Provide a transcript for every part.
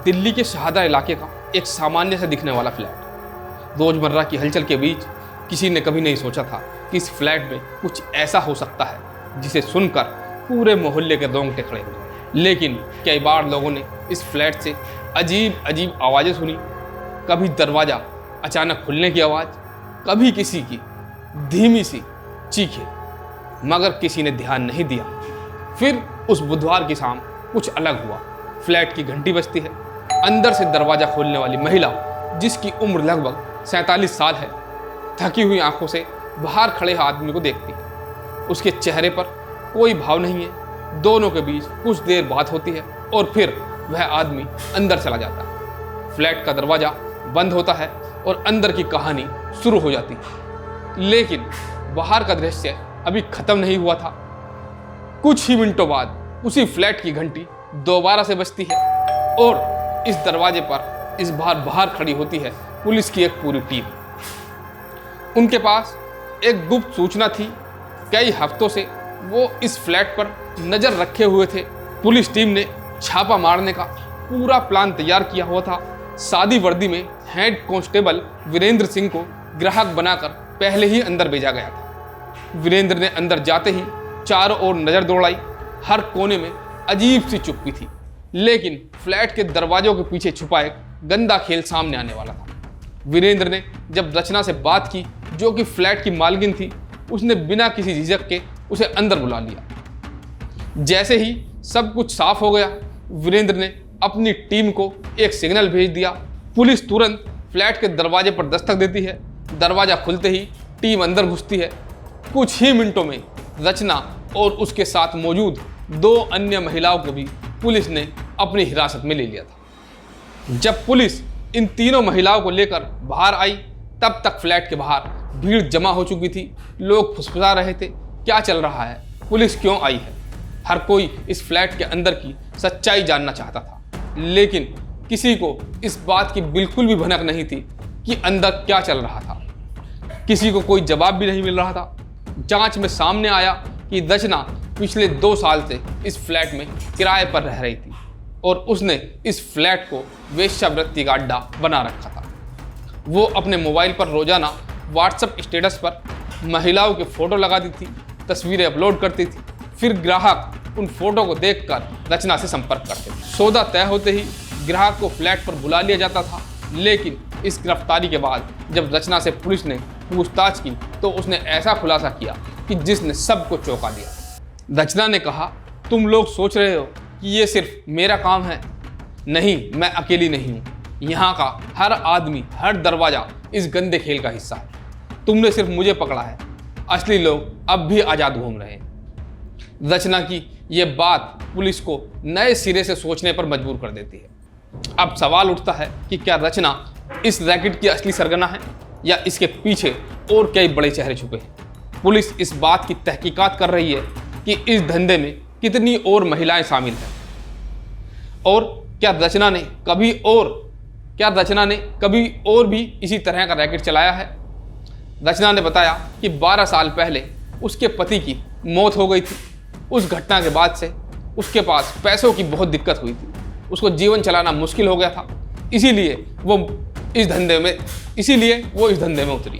दिल्ली के शहादा इलाके का एक सामान्य से दिखने वाला फ्लैट। रोजमर्रा की हलचल के बीच किसी ने कभी नहीं सोचा था कि इस फ्लैट में कुछ ऐसा हो सकता है जिसे सुनकर पूरे मोहल्ले के रोंगटे खड़े हो जाए। लेकिन कई बार लोगों ने इस फ्लैट से अजीब अजीब आवाज़ें सुनी। कभी दरवाज़ा अचानक खुलने की आवाज़, कभी किसी की धीमी सी चीखें, मगर किसी ने ध्यान नहीं दिया। फिर उस बुधवार की शाम कुछ अलग हुआ। फ्लैट की घंटी बजती है। अंदर से दरवाज़ा खोलने वाली महिला, जिसकी उम्र लगभग 47 साल है, थकी हुई आंखों से बाहर खड़े आदमी को देखती है। उसके चेहरे पर कोई भाव नहीं है। दोनों के बीच कुछ देर बात होती है और फिर वह आदमी अंदर चला जाता है। फ्लैट का दरवाज़ा बंद होता है और अंदर की कहानी शुरू हो जाती है। लेकिन बाहर का दृश्य अभी खत्म नहीं हुआ था। कुछ ही मिनटों बाद उसी फ्लैट की घंटी दोबारा से बजती है और इस दरवाजे पर इस बार बाहर खड़ी होती है पुलिस की एक पूरी टीम। उनके पास एक गुप्त सूचना थी। कई हफ्तों से वो इस फ्लैट पर नज़र रखे हुए थे। पुलिस टीम ने छापा मारने का पूरा प्लान तैयार किया हुआ था। सादी वर्दी में हेड कांस्टेबल वीरेंद्र सिंह को ग्राहक बनाकर पहले ही अंदर भेजा गया था। वीरेंद्र ने अंदर जाते ही चारों ओर नज़र दौड़ाई। हर कोने में अजीब सी चुप्पी थी। लेकिन फ्लैट के दरवाजों के पीछे छुपा एक गंदा खेल सामने आने वाला था। वीरेंद्र ने जब रचना से बात की, जो कि फ्लैट की मालकिन थी, उसने बिना किसी झिझक के उसे अंदर बुला लिया। जैसे ही सब कुछ साफ हो गया, वीरेंद्र ने अपनी टीम को एक सिग्नल भेज दिया। पुलिस तुरंत फ्लैट के दरवाजे पर दस्तक देती है। दरवाज़ा खुलते ही टीम अंदर घुसती है। कुछ ही मिनटों में रचना और उसके साथ मौजूद 2 अन्य महिलाओं को भी पुलिस ने अपनी हिरासत में ले लिया था। जब पुलिस इन तीनों महिलाओं को लेकर बाहर आई, तब तक फ्लैट के बाहर भीड़ जमा हो चुकी थी। लोग फुसफुसा रहे थे, क्या चल रहा है, पुलिस क्यों आई है। हर कोई इस फ्लैट के अंदर की सच्चाई जानना चाहता था। लेकिन किसी को इस बात की बिल्कुल भी भनक नहीं थी कि अंदर क्या चल रहा था। किसी को कोई जवाब भी नहीं मिल रहा था। जांच में सामने आया कि रचना पिछले 2 साल से इस फ्लैट में किराए पर रह रही थी और उसने इस फ्लैट को वेश्यावृत्ति का अड्डा बना रखा था। वो अपने मोबाइल पर रोजाना व्हाट्सएप स्टेटस पर महिलाओं के फ़ोटो लगाती थी, तस्वीरें अपलोड करती थी। फिर ग्राहक उन फोटो को देखकर रचना से संपर्क करते थे। सौदा तय होते ही ग्राहक को फ्लैट पर बुला लिया जाता था। लेकिन इस गिरफ्तारी के बाद जब रचना से पुलिस ने पूछताछ की, तो उसने ऐसा खुलासा किया कि जिसने सबको चौंका दिया। रचना ने कहा, तुम लोग सोच रहे हो कि ये सिर्फ मेरा काम है। नहीं, मैं अकेली नहीं हूँ। यहाँ का हर आदमी, हर दरवाज़ा इस गंदे खेल का हिस्सा है। तुमने सिर्फ मुझे पकड़ा है, असली लोग अब भी आज़ाद घूम रहे हैं। रचना की ये बात पुलिस को नए सिरे से सोचने पर मजबूर कर देती है। अब सवाल उठता है कि क्या रचना इस रैकेट की असली सरगना है या इसके पीछे और कई बड़े चेहरे छुपे हैं। पुलिस इस बात की तहकीकात कर रही है कि इस धंधे में कितनी और महिलाएं शामिल हैं और क्या रचना ने कभी और भी इसी तरह का रैकेट चलाया है। रचना ने बताया कि 12 साल पहले उसके पति की मौत हो गई थी। उस घटना के बाद से उसके पास पैसों की बहुत दिक्कत हुई थी। उसको जीवन चलाना मुश्किल हो गया था। इसीलिए वो इस धंधे में उतरी।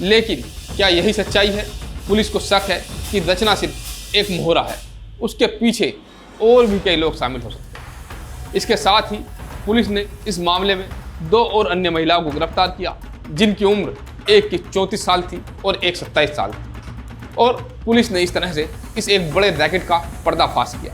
लेकिन क्या यही सच्चाई है? पुलिस को शक है कि रचना सिर्फ एक मोहरा है, उसके पीछे और भी कई लोग शामिल हो सकते हैं। इसके साथ ही पुलिस ने इस मामले में 2 और अन्य महिलाओं को गिरफ्तार किया, जिनकी उम्र एक की 34 साल थी और एक 27 साल थी। और पुलिस ने इस तरह से इस एक बड़े रैकेट का पर्दाफाश किया।